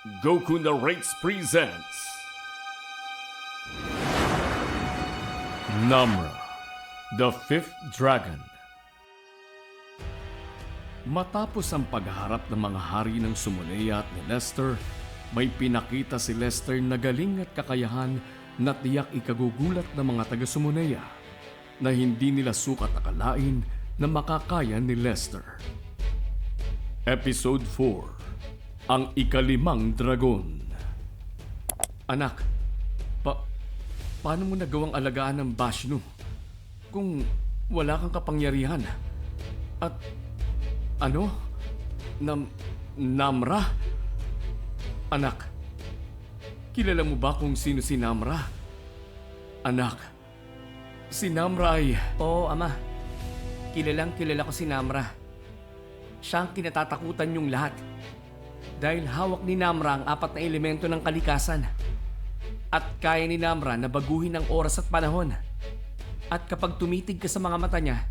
Goku Narrates presents Namra, the Fifth Dragon. Matapos ang pagharap ng mga hari ng Sumulea at ni Lester, may pinakita si Lester na galing at kakayahan na tiyak ikagugulat ng mga taga-Sumulea na hindi nila sukat akalain na makakaya ni Lester. Episode 4: Ang Ikalimang Dragon. Anak, paano mo nagawang alagaan ng Bashnu kung wala kang kapangyarihan? At Namra? Anak, kilala mo ba kung sino si Namra? Anak, si Namra ay... Oo, Ama. Kilalang kilala ko si Namra. Siya ang kinatatakutan niyong lahat. Dahil hawak ni Namra ang 4 na elemento ng kalikasan. At kaya ni Namra na baguhin ang oras at panahon. At kapag tumitig ka sa mga mata niya,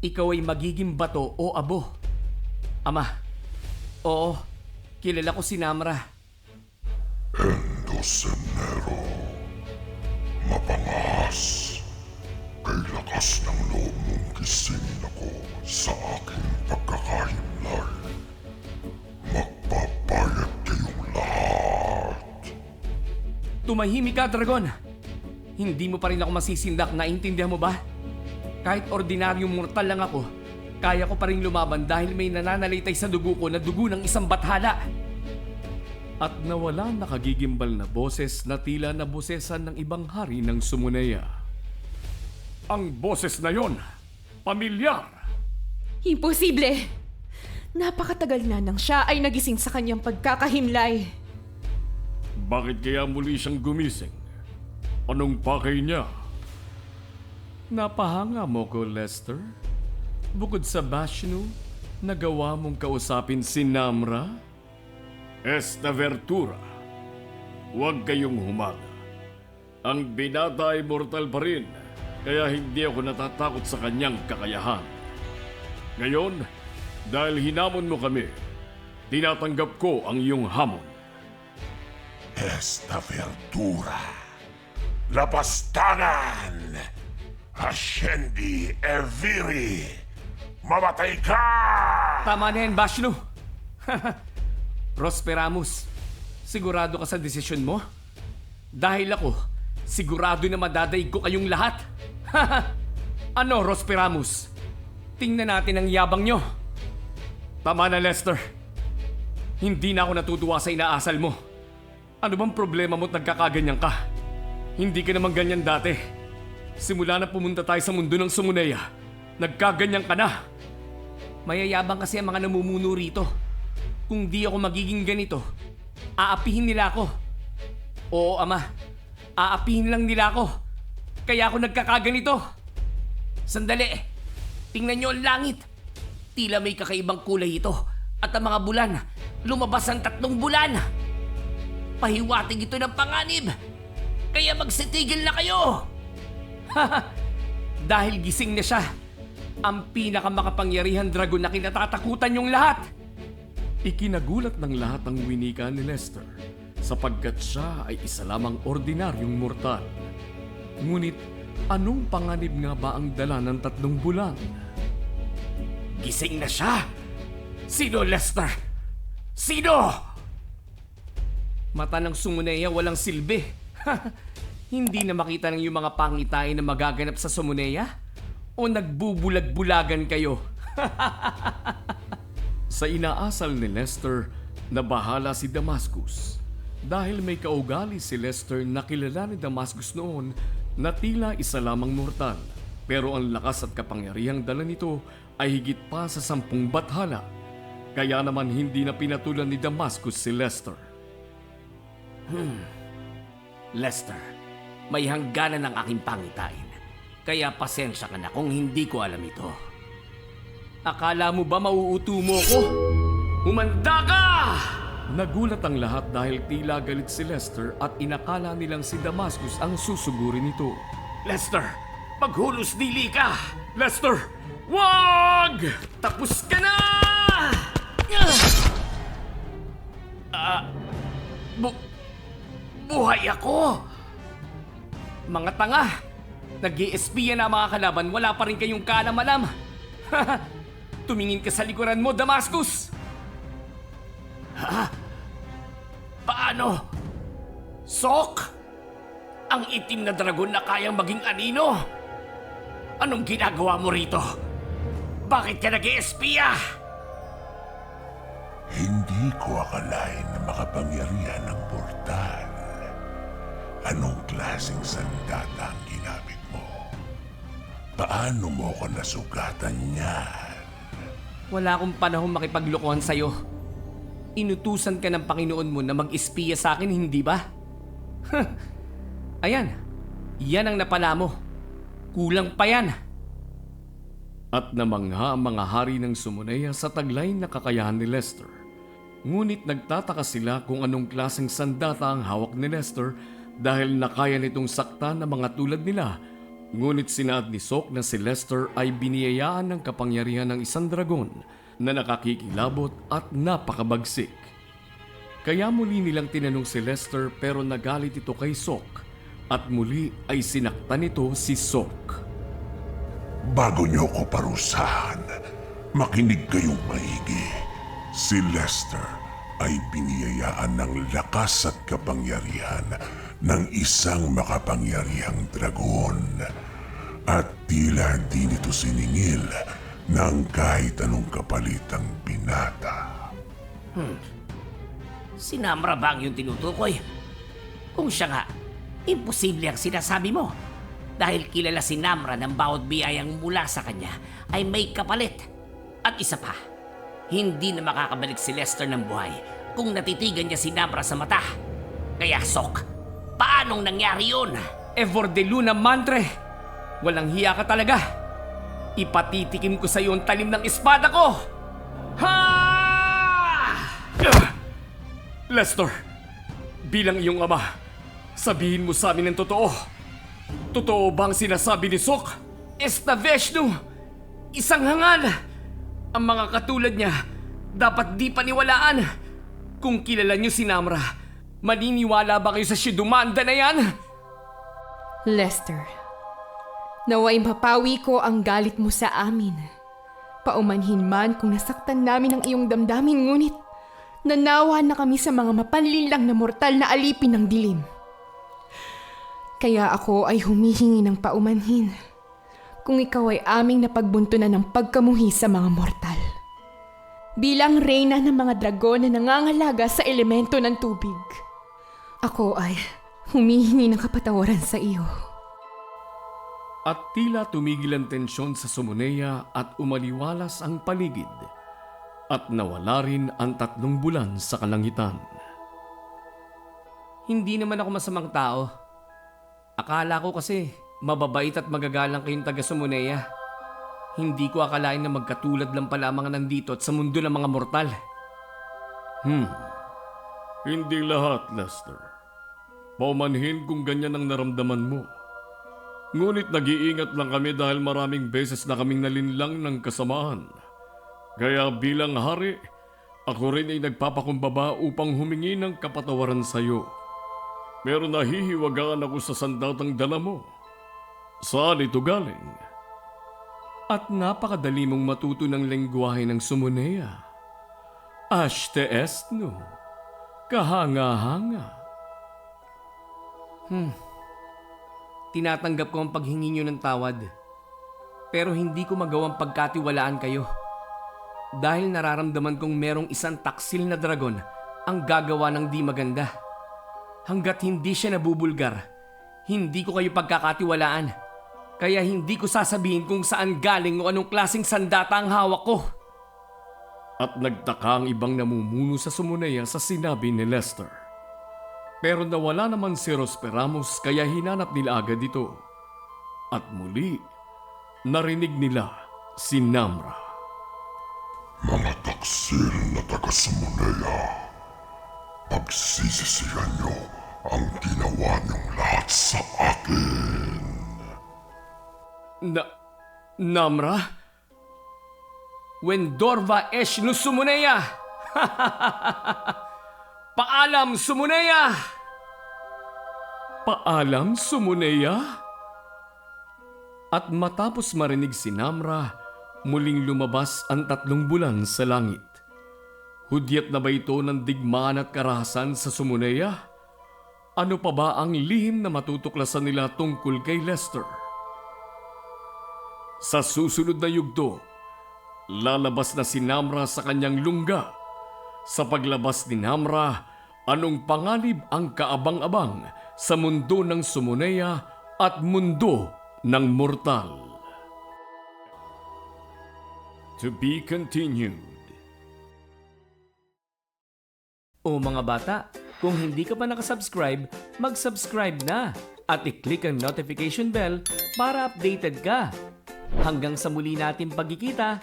ikaw ay magiging bato o abo. Ama, oo, kilala ko si Namra. Endocenero, mapangas. Kay lakas ng loob mong gisingin ako sa aking pagkakahimlay. Magpapayat kayong lahat. Tumahimik ka, Dragon. Hindi mo pa rin ako masisindak, naintindihan mo ba? Kahit ordinaryong mortal lang ako, kaya ko pa rin lumaban dahil may nananalitay sa dugo ko na dugo ng isang bathala. At nawala nakagigimbal na boses na tila nabosesan ng ibang hari ng Sumulea. Ang boses na yon, pamilyar! Imposible! Napakatagal na nang siya ay nagising sa kanyang pagkakahimlay. Bakit kaya muli siyang gumising? Anong pakay niya? Napahanga mo ko, Lester? Bukod sa Bashnu, nagawa mong kausapin si Namra? Esta Vertura, huwag kayong humaga. Ang binata ay mortal pa rin, kaya hindi ako natatakot sa kanyang kakayahan. Ngayon, dahil hinamon mo kami, tinatanggap ko ang iyong hamon. Esta Vertura, Lapastangan, Ascendi Eviri, mamatay ka! Tama na yan, Bashnu. Prosperamus, sigurado ka sa desisyon mo? Dahil ako, sigurado na madadaig ko kayong lahat. Ano, Prosperamus? Tingnan natin ang yabang nyo. Tama na, Lester. Hindi na ako natutuwa sa inaasal mo. Ano bang problema mo't nagkakaganyan ka? Hindi ka naman ganyan dati. Simula na pumunta tayo sa mundo ng Sumulea, nagkaganyan ka na. Mayayabang kasi ang mga namumuno rito. Kung di ako magiging ganito, aapihin nila ako. Oo, Ama. Aapihin lang nila ako. Kaya ako nagkakaganito. Sandali. Tingnan niyo ang langit. Tila may kakaibang kulay ito. At ang mga bulan, lumabas ang 3 bulan. Pahiwatig ito ng panganib. Kaya magsitigil na kayo. Dahil gising na siya. Ang pinakamakapangyarihan dragon na kinatatakutan yung lahat. Ikinagulat ng lahat ang winika ni Lester sapagkat siya ay isa lamang ordinaryong mortal. Ngunit anong panganib nga ba ang dala ng 3 bulan? Gising na siya. Sino, Lester? Sino? Mata ng Sumulea walang silbi. Hindi na makita ng iyong mga pangitain na magaganap sa Sumulea? O nagbubulag-bulagan kayo? Sa inaasal ni Lester, nabahala si Damascus. Dahil may kaugali si Lester na kilala ni Damascus noon na tila isa lamang mortal. Pero ang lakas at kapangyarihang dala nito ay higit pa sa 10 bathala. Kaya naman hindi na pinatulan ni Damascus si Lester. Lester, may hangganan ang aking pangitain. Kaya pasensya ka na kung hindi ko alam ito. Akala mo ba mauuto mo ko? Humanda ka! Nagulat ang lahat dahil tila galit si Lester at inakala nilang si Damascus ang susugurin nito. Lester, maghulos dili ka! Lester, wag! Tapos ka na! Buhay ako! Mga tanga! Nag-i-espiya na ang mga kalaban, wala pa rin kayong kaalam-alam! Tumingin ka sa likuran mo, Damascus! Ha? Paano? Sok? Ang itim na dragon na kayang maging anino? Anong ginagawa mo rito? Bakit ka nag-i-espiya? Hindi ko akalain na makapangyarihan ng portal. Anong klaseng sandata ang ginamit mo? Paano mo ko nasugatan niyan? Wala akong panahon makipaglokohan sa'yo. Inutusan ka ng Panginoon mo na mag-espiya sa akin, hindi ba? Ayan, yan ang napala mo. Kulang pa yan. At namangha ang mga hari ng Sumuneya sa taglay na kakayahan ni Lester. Ngunit nagtataka sila kung anong klaseng sandata ang hawak ni Lester dahil nakaya nitong saktan ng mga tulad nila. Ngunit sinaad ni Sok na si Lester ay biniyayaan ng kapangyarihan ng isang dragon na nakakikilabot at napakabagsik. Kaya muli nilang tinanong si Lester pero nagalit ito kay Sok at muli ay sinaktan nito si Sok. Bago niyo ko parusahan, makinig kayong maigi. Si Lester ay biniyayaan ng lakas at kapangyarihan ng isang makapangyarihang dragon. At tila di nito siningil ng kahit anong kapalitang binata. Si Namra ba ang yung tinutukoy? Kung siya nga, imposible ang sinasabi mo. Dahil kilala si Namra ng bawat biyayang mula sa kanya ay may kapalit. At isa pa, hindi na makakabalik si Lester ng buhay kung natitigan niya si Namra sa mata. Kaya Sok, paanong nangyari yun? Evor de Luna Mantre, walang hiya ka talaga. Ipatitikim ko sa iyo ang talim ng espada ko! Ha! Lester, bilang iyong ama, sabihin mo sa amin ang totoo. Totoo bang sinasabi ni Sok? Estaveshnu, isang hangal. Ang mga katulad niya, dapat di paniwalaan. Kung kilala niyo si Namra, maniniwala ba kayo sa Shidumanda na yan? Lester, naway mapawi ko ang galit mo sa amin. Paumanhin man kung nasaktan namin ang iyong damdamin, ngunit nanawa na kami sa mga mapanlinlang na mortal na alipin ng dilim. Kaya ako ay humihingi ng paumanhin kung ikaw ay aming napagbuntunan ng pagkamuhi sa mga mortal. Bilang reyna ng mga dragon na nangangalaga sa elemento ng tubig, ako ay humihingi ng kapatawaran sa iyo. At tila tumigil ang tensyon sa Sumuneya at umaliwalas ang paligid. At nawala rin ang 3 bulan sa kalangitan. Hindi naman ako masamang tao. Akala ko kasi mababait at magagalang kayong taga-Sumuneya. Hindi ko akalain na magkatulad lang pala mga nandito at sa mundo ng mga mortal. Hindi lahat, Lester. Paumanhin kung ganyan ang naramdaman mo. Ngunit nag-iingat lang kami dahil maraming beses na kaming nalinlang ng kasamaan. Kaya bilang hari, ako rin ay nagpapakumbaba upang humingi ng kapatawaran sa iyo. Pero nahihiwagaan ako sa sandatang dala mo. Saan ito galing? At napakadali mong matuto ng lengguwahe ng Sumuneya. Ashte estno. Kahanga-hanga. Tinatanggap ko ang paghingi niyo ng tawad. Pero hindi ko magawang pagkatiwalaan kayo. Dahil nararamdaman kong merong isang taksil na dragon ang gagawa ng di maganda. Hanggat hindi siya nabubulgar, hindi ko kayo pagkakatiwalaan. Kaya hindi ko sasabihin kung saan galing o anong klaseng sandata ang hawak ko. At nagtaka ang ibang namumuno sa Sumuneya sa sinabi ni Lester. Pero nawala naman si Rosperamos kaya hinanap nila agad ito. At muli, narinig nila si Namra. Mga taksil na taga-Sumuneya, pagsisisihan niyo ang ginawa niyong lahat sa akin. Namra? When Dorva Eshnu Sumuneya! Paalam, Sumuneya! Paalam, Sumuneya? At matapos marinig si Namra, muling lumabas ang 3 bulan sa langit. Hudyat na ba ito ng digmaan at karahasan sa Sumuneya? Ano pa ba ang lihim na matutuklasan nila tungkol kay Lester? Sa susunod na yugto, lalabas na si Namra sa kanyang lungga. Sa paglabas ni Namra, anong panganib ang kaabang-abang sa mundo ng Sumuneya at mundo ng mortal? To be continued. O mga bata, kung hindi ka pa nakasubscribe, mag-subscribe na at i-click ang notification bell para updated ka. Hanggang sa muli natin pagkikita,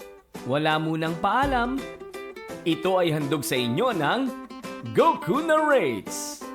wala munang paalam. Ito ay handog sa inyo ng Goku Narrates!